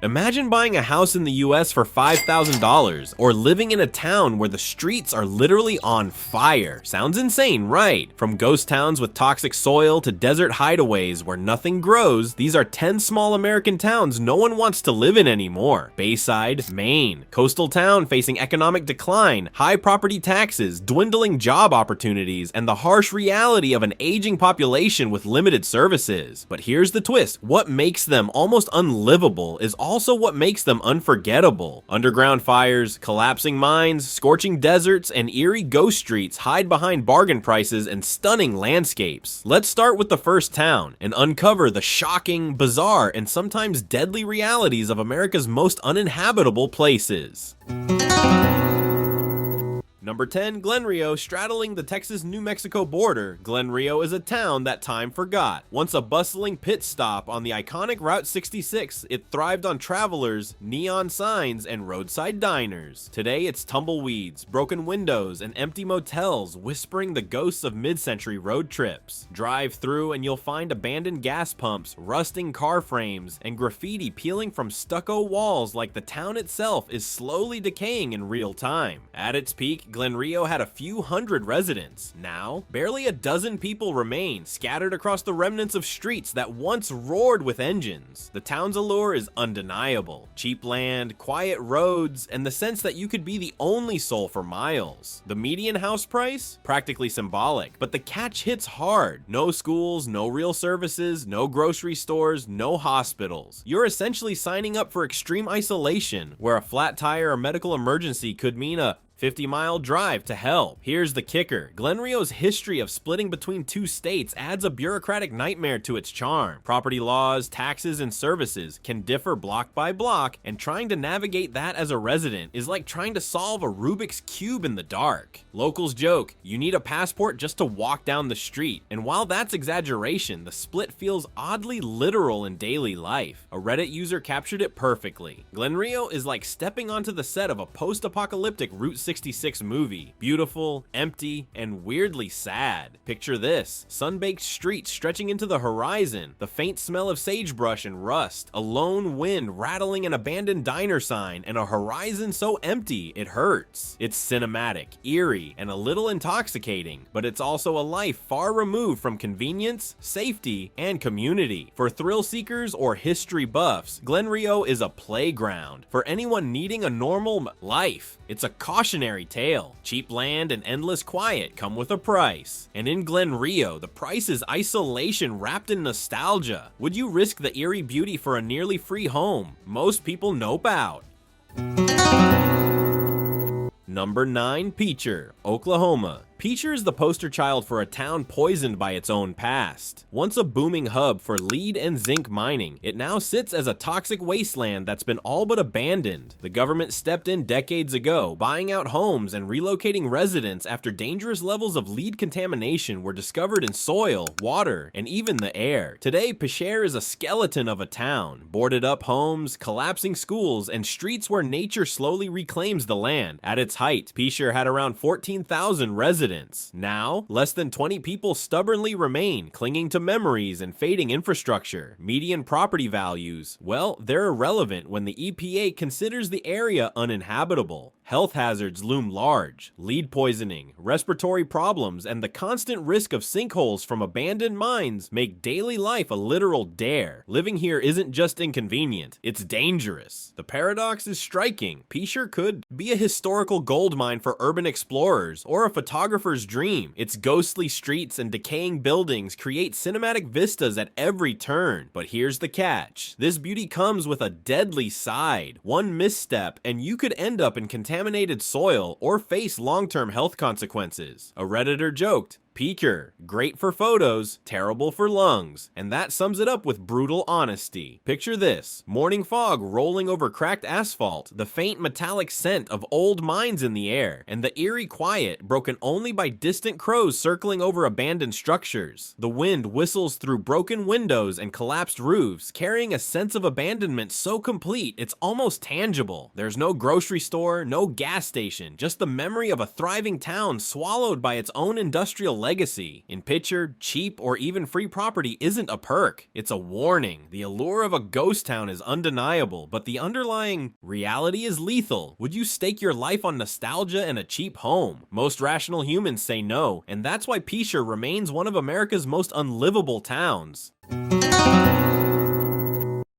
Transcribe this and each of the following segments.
Imagine buying a house in the US for $5,000, or living in a town where the streets are literally on fire. Sounds insane, right? From ghost towns with toxic soil to desert hideaways where nothing grows, these are 10 small American towns no one wants to live in anymore. Bayside, Maine. Coastal town facing economic decline, high property taxes, dwindling job opportunities, and the harsh reality of an aging population with limited services. But here's the twist. What makes them almost unlivable is also what makes them unforgettable. Underground fires, collapsing mines, scorching deserts, and eerie ghost streets hide behind bargain prices and stunning landscapes. Let's start with the first town and uncover the shocking, bizarre, and sometimes deadly realities of America's most uninhabitable places. Number 10, Glenrio. Straddling the Texas-New Mexico border, Glenrio is a town that time forgot. Once a bustling pit stop on the iconic Route 66, it thrived on travelers, neon signs, and roadside diners. Today, it's tumbleweeds, broken windows, and empty motels whispering the ghosts of mid-century road trips. Drive through and you'll find abandoned gas pumps, rusting car frames, and graffiti peeling from stucco walls like the town itself is slowly decaying in real time. At its peak, Glenrio had a few hundred residents. Now, barely a dozen people remain, scattered across the remnants of streets that once roared with engines. The town's allure is undeniable. Cheap land, quiet roads, and the sense that you could be the only soul for miles. The median house price? Practically symbolic, but the catch hits hard. No schools, no real services, no grocery stores, no hospitals. You're essentially signing up for extreme isolation, where a flat tire or medical emergency could mean a 50-mile drive to help. Here's the kicker. Glenrio's history of splitting between two states adds a bureaucratic nightmare to its charm. Property laws, taxes, and services can differ block by block, and trying to navigate that as a resident is like trying to solve a Rubik's Cube in the dark. Locals joke, you need a passport just to walk down the street, and while that's exaggeration, the split feels oddly literal in daily life. A Reddit user captured it perfectly. Glenrio is like stepping onto the set of a post-apocalyptic Route 66 movie. Beautiful, empty, and weirdly sad. Picture this: sun-baked streets stretching into the horizon, the faint smell of sagebrush and rust, a lone wind rattling an abandoned diner sign, and a horizon so empty it hurts. It's cinematic, eerie, and a little intoxicating, but it's also a life far removed from convenience, safety, and community. For thrill seekers or history buffs, Glenrio is a playground. For anyone needing a normal life, it's a cautionary tale. Cheap land and endless quiet come with a price. And in Glenrio, the price is isolation wrapped in nostalgia. Would you risk the eerie beauty for a nearly free home? Most people nope out. Number 9, Picher, Oklahoma. Picher is the poster child for a town poisoned by its own past. Once a booming hub for lead and zinc mining, it now sits as a toxic wasteland that's been all but abandoned. The government stepped in decades ago, buying out homes and relocating residents after dangerous levels of lead contamination were discovered in soil, water, and even the air. Today, Picher is a skeleton of a town. Boarded up homes, collapsing schools, and streets where nature slowly reclaims the land. At its height, Picher had around 14,000 residents. Now, less than 20 people stubbornly remain, clinging to memories and fading infrastructure. Median property values, well, they're irrelevant when the EPA considers the area uninhabitable. Health hazards loom large. Lead poisoning, respiratory problems, and the constant risk of sinkholes from abandoned mines make daily life a literal dare. Living here isn't just inconvenient, it's dangerous. The paradox is striking. Picher could be a historical goldmine for urban explorers or a photographer's dream. Its ghostly streets and decaying buildings create cinematic vistas at every turn. But here's the catch. This beauty comes with a deadly side. One misstep and you could end up in contaminated soil or face long-term health consequences. A Redditor joked, Picher, great for photos, terrible for lungs. And that sums it up with brutal honesty. Picture this: morning fog rolling over cracked asphalt, the faint metallic scent of old mines in the air, and the eerie quiet broken only by distant crows circling over abandoned structures. The wind whistles through broken windows and collapsed roofs, carrying a sense of abandonment so complete it's almost tangible. There's no grocery store, no gas station, just the memory of a thriving town swallowed by its own industrial legacy. In Picher, cheap or even free property isn't a perk, it's a warning. The allure of a ghost town is undeniable, but the underlying reality is lethal. Would you stake your life on nostalgia and a cheap home? Most rational humans say no, and that's why Picher remains one of America's most unlivable towns.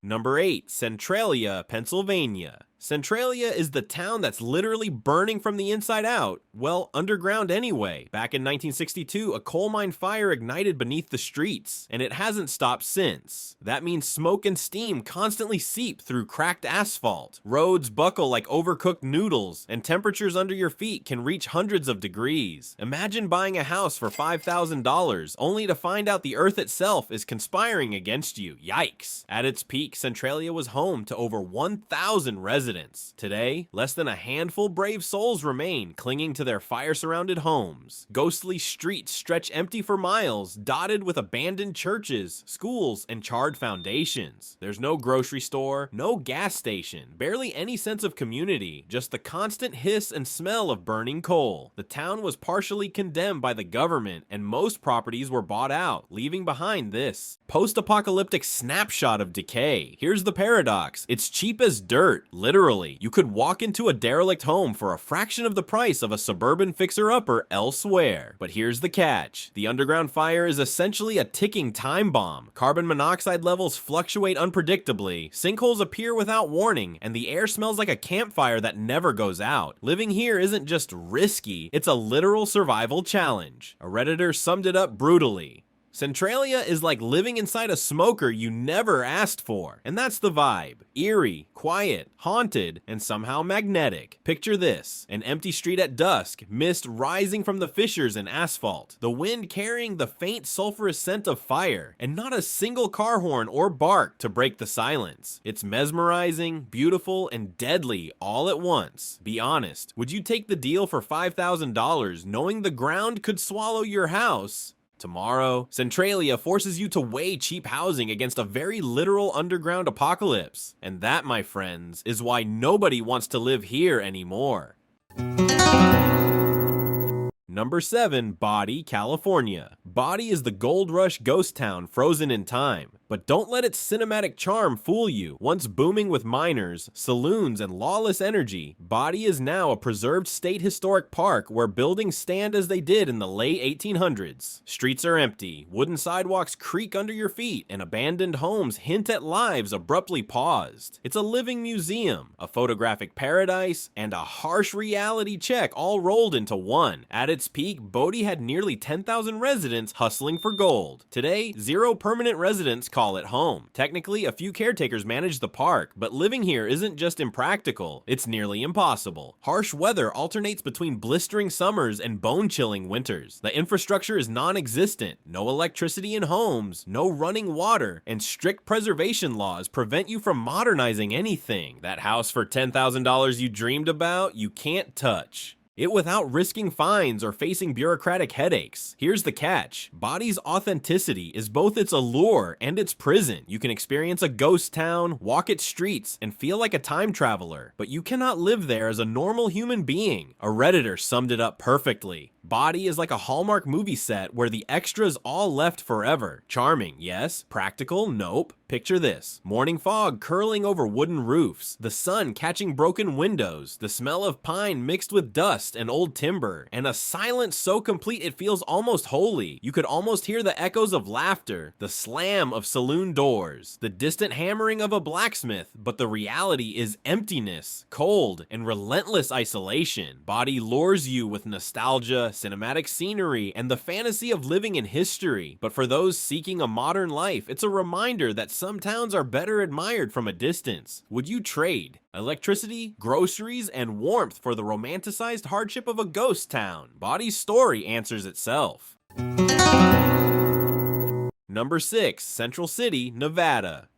Number 8. Centralia, Pennsylvania. Centralia is the town that's literally burning from the inside out. Well, underground anyway. Back in 1962, a coal mine fire ignited beneath the streets, and it hasn't stopped since. That means smoke and steam constantly seep through cracked asphalt. Roads buckle like overcooked noodles, and temperatures under your feet can reach hundreds of degrees. Imagine buying a house for $5,000, only to find out the earth itself is conspiring against you. Yikes. At its peak, Centralia was home to over 1,000 residents. Today, less than a handful brave souls remain, clinging to their fire-surrounded homes. Ghostly streets stretch empty for miles, dotted with abandoned churches, schools, and charred foundations. There's no grocery store, no gas station, barely any sense of community, just the constant hiss and smell of burning coal. The town was partially condemned by the government, and most properties were bought out, leaving behind this post-apocalyptic snapshot of decay. Here's the paradox. It's cheap as dirt, literally. You could walk into a derelict home for a fraction of the price of a suburban fixer-upper elsewhere. But here's the catch. The underground fire is essentially a ticking time bomb. Carbon monoxide levels fluctuate unpredictably, sinkholes appear without warning, and the air smells like a campfire that never goes out. Living here isn't just risky, it's a literal survival challenge. A Redditor summed it up brutally. Centralia is like living inside a smoker you never asked for, and that's the vibe. Eerie, quiet, haunted, and somehow magnetic. Picture this, an empty street at dusk, mist rising from the fissures in asphalt, the wind carrying the faint sulfurous scent of fire, and not a single car horn or bark to break the silence. It's mesmerizing, beautiful, and deadly all at once. Be honest, would you take the deal for $5,000 knowing the ground could swallow your house tomorrow? Centralia forces you to weigh cheap housing against a very literal underground apocalypse. And that, my friends, is why nobody wants to live here anymore. Number 7. Bodie, California. Bodie is the gold rush ghost town frozen in time. But don't let its cinematic charm fool you. Once booming with miners, saloons, and lawless energy, Bodie is now a preserved state historic park where buildings stand as they did in the late 1800s. Streets are empty, wooden sidewalks creak under your feet, and abandoned homes hint at lives abruptly paused. It's a living museum, a photographic paradise, and a harsh reality check all rolled into one. At its peak, Bodie had nearly 10,000 residents hustling for gold. Today, 0 permanent residents call it home. Technically, a few caretakers manage the park, but living here isn't just impractical, it's nearly impossible. Harsh weather alternates between blistering summers and bone-chilling winters. The infrastructure is non-existent, no electricity in homes, no running water, and strict preservation laws prevent you from modernizing anything. That house for $10,000 you dreamed about, you can't touch it without risking fines or facing bureaucratic headaches. Here's the catch. Bodie's authenticity is both its allure and its prison. You can experience a ghost town, walk its streets, and feel like a time traveler, but you cannot live there as a normal human being. A Redditor summed it up perfectly. Bodie is like a Hallmark movie set where the extras all left forever. Charming, yes. Practical, nope. Picture this. Morning fog curling over wooden roofs, the sun catching broken windows, the smell of pine mixed with dust and old timber, and a silence so complete it feels almost holy. You could almost hear the echoes of laughter, the slam of saloon doors, the distant hammering of a blacksmith, but the reality is emptiness, cold, and relentless isolation. Bodie lures you with nostalgia, cinematic scenery, and the fantasy of living in history. But for those seeking a modern life, it's a reminder that some towns are better admired from a distance. Would you trade electricity, groceries, and warmth for the romanticized hardship of a ghost town? Bodie's story answers itself. Number 6. Central City, Nevada.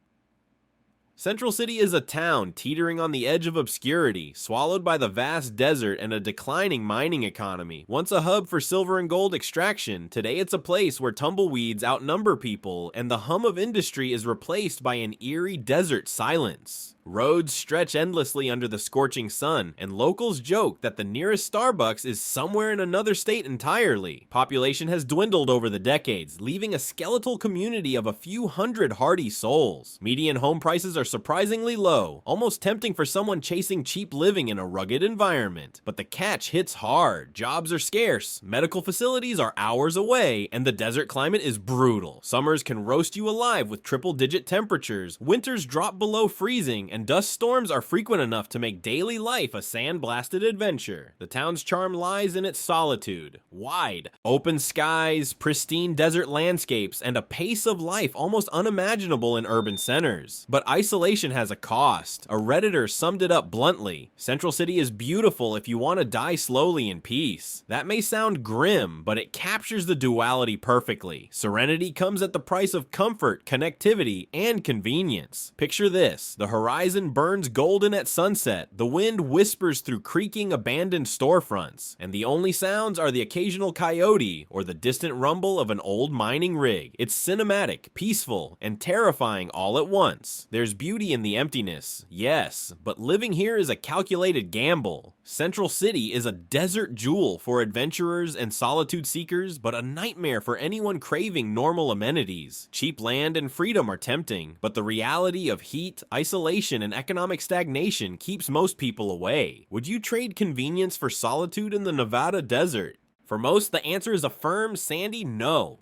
Central City is a town teetering on the edge of obscurity, swallowed by the vast desert and a declining mining economy. Once a hub for silver and gold extraction, today it's a place where tumbleweeds outnumber people and the hum of industry is replaced by an eerie desert silence. Roads stretch endlessly under the scorching sun, and locals joke that the nearest Starbucks is somewhere in another state entirely. Population has dwindled over the decades, leaving a skeletal community of a few hundred hardy souls. Median home prices are surprisingly low, almost tempting for someone chasing cheap living in a rugged environment. But the catch hits hard. Jobs are scarce, medical facilities are hours away, and the desert climate is brutal. Summers can roast you alive with triple-digit temperatures, winters drop below freezing, and dust storms are frequent enough to make daily life a sand-blasted adventure. The town's charm lies in its solitude. Wide, open skies, pristine desert landscapes, and a pace of life almost unimaginable in urban centers. But isolation has a cost. A Redditor summed it up bluntly. Central City is beautiful if you want to die slowly in peace. That may sound grim, but it captures the duality perfectly. Serenity comes at the price of comfort, connectivity, and convenience. Picture this: the horizon burns golden at sunset, the wind whispers through creaking abandoned storefronts, and the only sounds are the occasional coyote or the distant rumble of an old mining rig. It's cinematic, peaceful, and terrifying all at once. There's beauty in the emptiness, yes, but living here is a calculated gamble. Central City is a desert jewel for adventurers and solitude seekers, but a nightmare for anyone craving normal amenities. Cheap land and freedom are tempting, but the reality of heat, isolation, and economic stagnation keeps most people away. Would you trade convenience for solitude in the Nevada desert? For most, the answer is a firm, sandy no.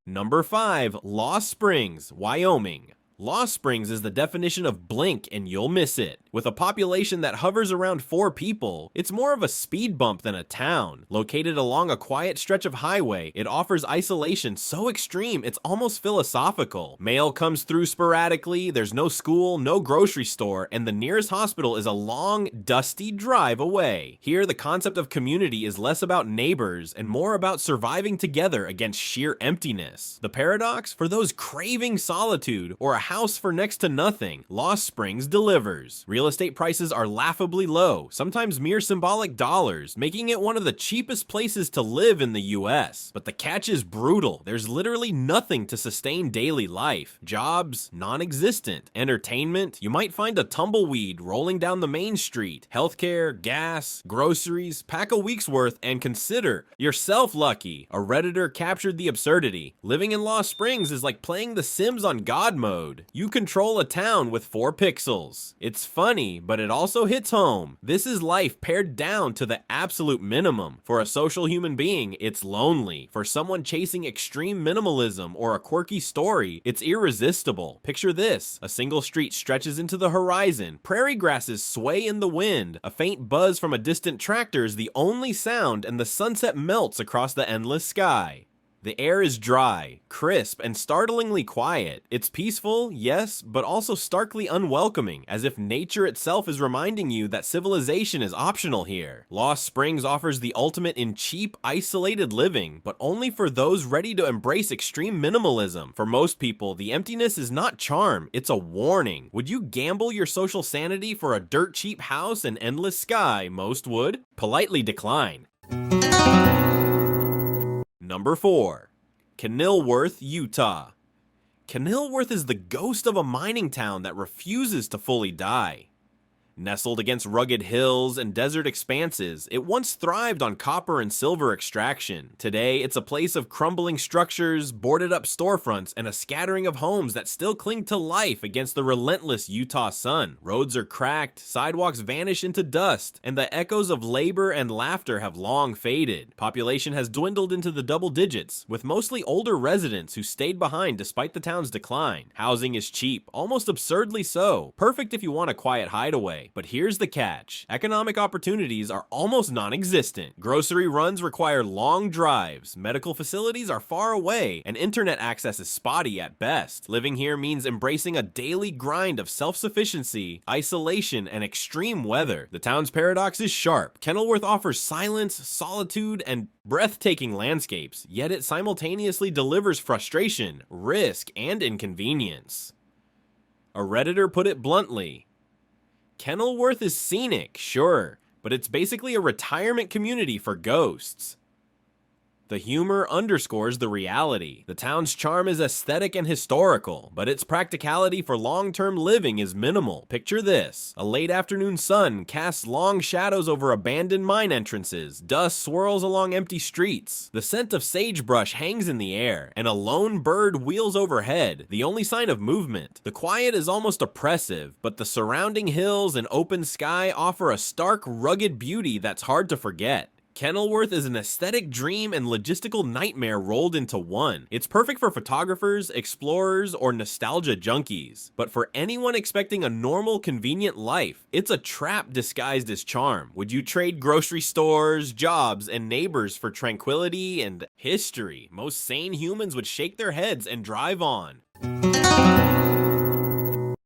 Number 5. Lost Springs, Wyoming. Lost Springs is the definition of blink and you'll miss it. With a population that hovers around 4 people, it's more of a speed bump than a town. Located along a quiet stretch of highway, it offers isolation so extreme it's almost philosophical. Mail comes through sporadically, there's no school, no grocery store, and the nearest hospital is a long, dusty drive away. Here, the concept of community is less about neighbors and more about surviving together against sheer emptiness. The paradox? For those craving solitude or a house for next to nothing, Lost Springs delivers. Real estate prices are laughably low, sometimes mere symbolic dollars, making it one of the cheapest places to live in the US. But the catch is brutal. There's literally nothing to sustain daily life. Jobs, non-existent. Entertainment, you might find a tumbleweed rolling down the main street. Healthcare, gas, groceries, pack a week's worth, and consider yourself lucky. A Redditor captured the absurdity. Living in Lost Springs is like playing The Sims on God mode. You control a town with 4 pixels. It's funny, but it also hits home. This is life pared down to the absolute minimum. For a social human being, it's lonely. For someone chasing extreme minimalism or a quirky story, it's irresistible. Picture this: a single street stretches into the horizon, prairie grasses sway in the wind, a faint buzz from a distant tractor is the only sound, and the sunset melts across the endless sky. The air is dry, crisp, and startlingly quiet. It's peaceful, yes, but also starkly unwelcoming, as if nature itself is reminding you that civilization is optional here. Lost Springs offers the ultimate in cheap, isolated living, but only for those ready to embrace extreme minimalism. For most people, the emptiness is not charm, it's a warning. Would you gamble your social sanity for a dirt cheap house and endless sky? Most would. Politely decline. Number 4. Kenilworth, Utah. Kenilworth is the ghost of a mining town that refuses to fully die. Nestled against rugged hills and desert expanses, it once thrived on copper and silver extraction. Today, it's a place of crumbling structures, boarded-up storefronts, and a scattering of homes that still cling to life against the relentless Utah sun. Roads are cracked, sidewalks vanish into dust, and the echoes of labor and laughter have long faded. Population has dwindled into the double digits, with mostly older residents who stayed behind despite the town's decline. Housing is cheap, almost absurdly so, perfect if you want a quiet hideaway. But here's the catch: economic opportunities are almost non-existent. Grocery runs require long drives, medical facilities are far away, and internet access is spotty at best. Living here means embracing a daily grind of self-sufficiency, isolation, and extreme weather. The town's paradox is sharp. Kenilworth offers silence, solitude, and breathtaking landscapes, yet it simultaneously delivers frustration, risk, and inconvenience. A Redditor put it bluntly: Kenilworth is scenic, sure, but it's basically a retirement community for ghosts. The humor underscores the reality. The town's charm is aesthetic and historical, but its practicality for long-term living is minimal. Picture this. A late afternoon sun casts long shadows over abandoned mine entrances. Dust swirls along empty streets. The scent of sagebrush hangs in the air, and a lone bird wheels overhead, the only sign of movement. The quiet is almost oppressive, but the surrounding hills and open sky offer a stark, rugged beauty that's hard to forget. Kenilworth is an aesthetic dream and logistical nightmare rolled into one. It's perfect for photographers, explorers, or nostalgia junkies. But for anyone expecting a normal, convenient life, it's a trap disguised as charm. Would you trade grocery stores, jobs, and neighbors for tranquility and history? Most sane humans would shake their heads and drive on.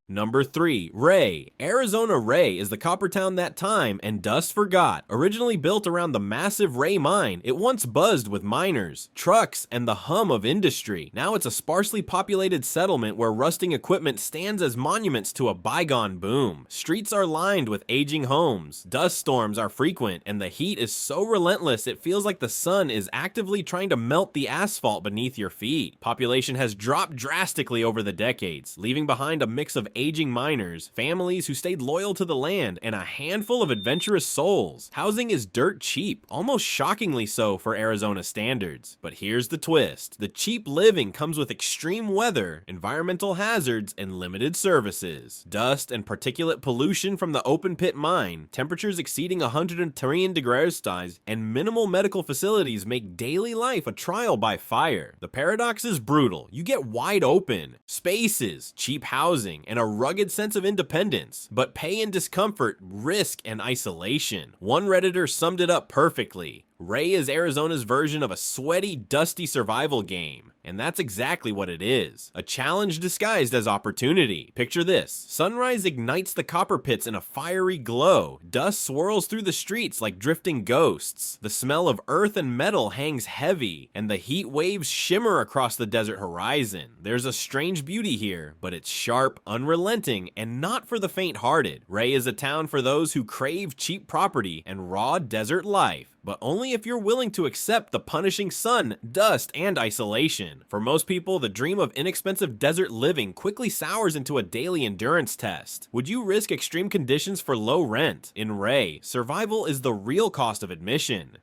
Number 3. Ray. Arizona Ray is the copper town that time and dust forgot. Originally built around the massive Ray mine, it once buzzed with miners, trucks, and the hum of industry. Now it's a sparsely populated settlement where rusting equipment stands as monuments to a bygone boom. Streets are lined with aging homes, dust storms are frequent, and the heat is so relentless it feels like the sun is actively trying to melt the asphalt beneath your feet. Population has dropped drastically over the decades, leaving behind a mix of aging miners, families who stayed loyal to the land, and a handful of adventurous souls. Housing is dirt cheap, almost shockingly so for Arizona standards. But here's the twist. The cheap living comes with extreme weather, environmental hazards, and limited services. Dust and particulate pollution from the open pit mine, temperatures exceeding 110 degrees Celsius, and minimal medical facilities make daily life a trial by fire. The paradox is brutal. You get wide open spaces, cheap housing, and a rugged sense of independence, but pay and discomfort, risk and isolation. One Redditor summed it up perfectly. Ray is Arizona's version of a sweaty, dusty survival game. And that's exactly what it is. A challenge disguised as opportunity. Picture this. Sunrise ignites the copper pits in a fiery glow. Dust swirls through the streets like drifting ghosts. The smell of earth and metal hangs heavy, and the heat waves shimmer across the desert horizon. There's a strange beauty here, but it's sharp, unrelenting, and not for the faint-hearted. Ray is a town for those who crave cheap property and raw desert life, but only if you're willing to accept the punishing sun, dust, and isolation. For most people, the dream of inexpensive desert living quickly sours into a daily endurance test. Would you risk extreme conditions for low rent? In Ray, survival is the real cost of admission.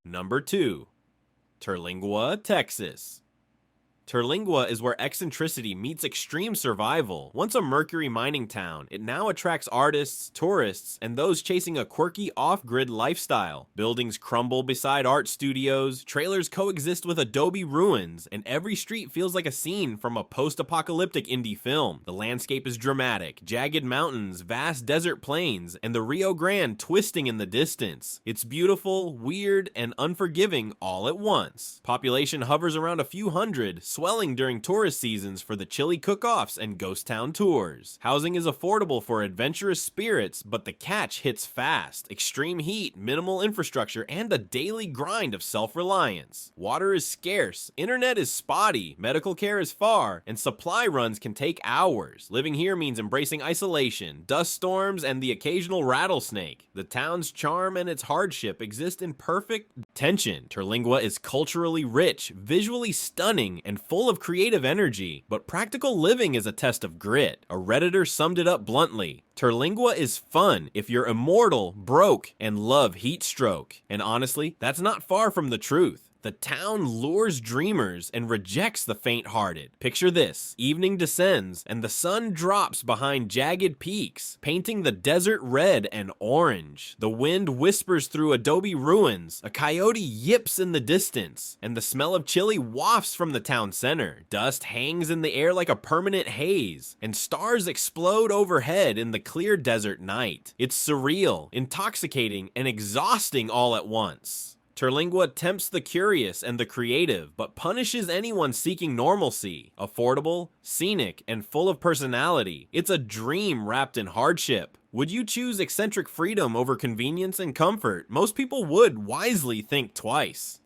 Number 2. Terlingua, Texas. Terlingua is where eccentricity meets extreme survival. Once a mercury mining town, it now attracts artists, tourists, and those chasing a quirky off-grid lifestyle. Buildings crumble beside art studios, trailers coexist with adobe ruins, and every street feels like a scene from a post-apocalyptic indie film. The landscape is dramatic, jagged mountains, vast desert plains, and the Rio Grande twisting in the distance. It's beautiful, weird, and unforgiving all at once. Population hovers around a few hundred, swelling during tourist seasons for the chili cook-offs and ghost town tours. Housing is affordable for adventurous spirits, but the catch hits fast. Extreme heat, minimal infrastructure, and the daily grind of self-reliance. Water is scarce, internet is spotty, medical care is far, and supply runs can take hours. Living here means embracing isolation, dust storms, and the occasional rattlesnake. The town's charm and its hardship exist in perfect tension. Terlingua is culturally rich, visually stunning, and full of creative energy, but practical living is a test of grit. A Redditor summed it up bluntly. Terlingua is fun if you're immortal, broke, and love heat stroke. And honestly, that's not far from the truth. The town lures dreamers and rejects the faint-hearted. Picture this. Evening descends, and the sun drops behind jagged peaks, painting the desert red and orange. The wind whispers through adobe ruins, a coyote yips in the distance, and the smell of chili wafts from the town center. Dust hangs in the air like a permanent haze, and stars explode overhead in the clear desert night. It's surreal, intoxicating, and exhausting all at once. Terlingua tempts the curious and the creative, but punishes anyone seeking normalcy. Affordable, scenic, and full of personality. It's a dream wrapped in hardship. Would you choose eccentric freedom over convenience and comfort? Most people would wisely think twice.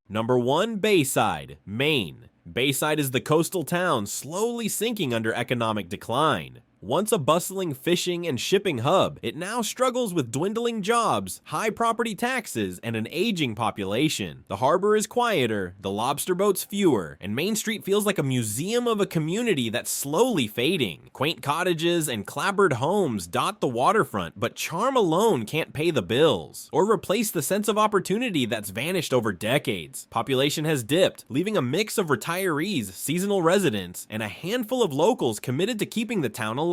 Number 1. Bayside, Maine. Bayside is the coastal town slowly sinking under economic decline. Once a bustling fishing and shipping hub, it now struggles with dwindling jobs, high property taxes, and an aging population. The harbor is quieter, the lobster boats fewer, and Main Street feels like a museum of a community that's slowly fading. Quaint cottages and clapboard homes dot the waterfront, but charm alone can't pay the bills, or replace the sense of opportunity that's vanished over decades. Population has dipped, leaving a mix of retirees, seasonal residents, and a handful of locals committed to keeping the town alive.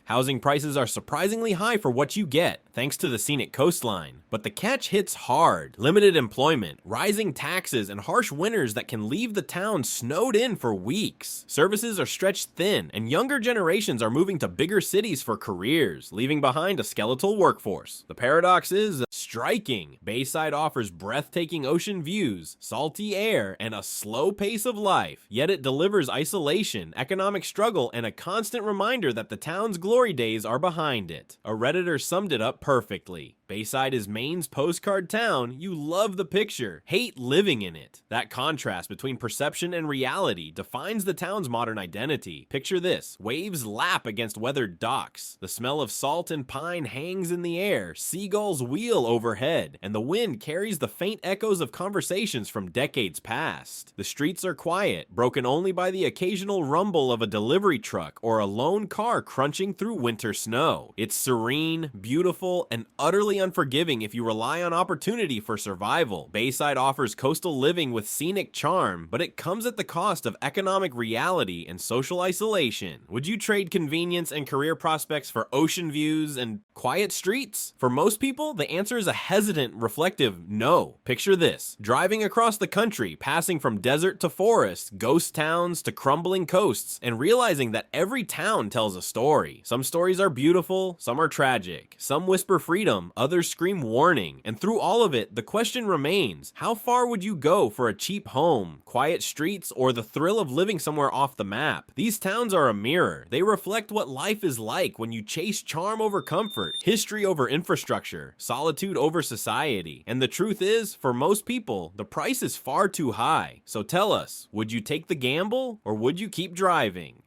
Housing prices are surprisingly high for what you get, thanks to the scenic coastline. But the catch hits hard. Limited employment, rising taxes, and harsh winters that can leave the town snowed in for weeks. Services are stretched thin, and younger generations are moving to bigger cities for careers, leaving behind a skeletal workforce. The paradox is striking. Bayside offers breathtaking ocean views, salty air, and a slow pace of life, yet it delivers isolation, economic struggle, and a constant reminder that the town's glory days are behind it. A Redditor summed it up perfectly. Bayside is Maine's postcard town. You love the picture, hate living in it. That contrast between perception and reality defines the town's modern identity. Picture this: waves lap against weathered docks. The smell of salt and pine hangs in the air. Seagulls wheel overhead, and the wind carries the faint echoes of conversations from decades past. The streets are quiet, broken only by the occasional rumble of a delivery truck or a lone car crunching through winter snow. It's serene, beautiful, and utterly unforgiving if you rely on opportunity for survival. Bayside offers coastal living with scenic charm, but it comes at the cost of economic reality and social isolation. Would you trade convenience and career prospects for ocean views and quiet streets? For most people, the answer is a hesitant, reflective no. Picture this: driving across the country, passing from desert to forest, ghost towns to crumbling coasts, and realizing that every town tells a story. Some stories are beautiful, some are tragic, some whisper freedom, others scream warning, and through all of it, the question remains: how far would you go for a cheap home, quiet streets, or the thrill of living somewhere off the map? These towns are a mirror. They reflect what life is like when you chase charm over comfort, history over infrastructure, solitude over society. And the truth is, for most people, the price is far too high. So tell us, would you take the gamble, or would you keep driving?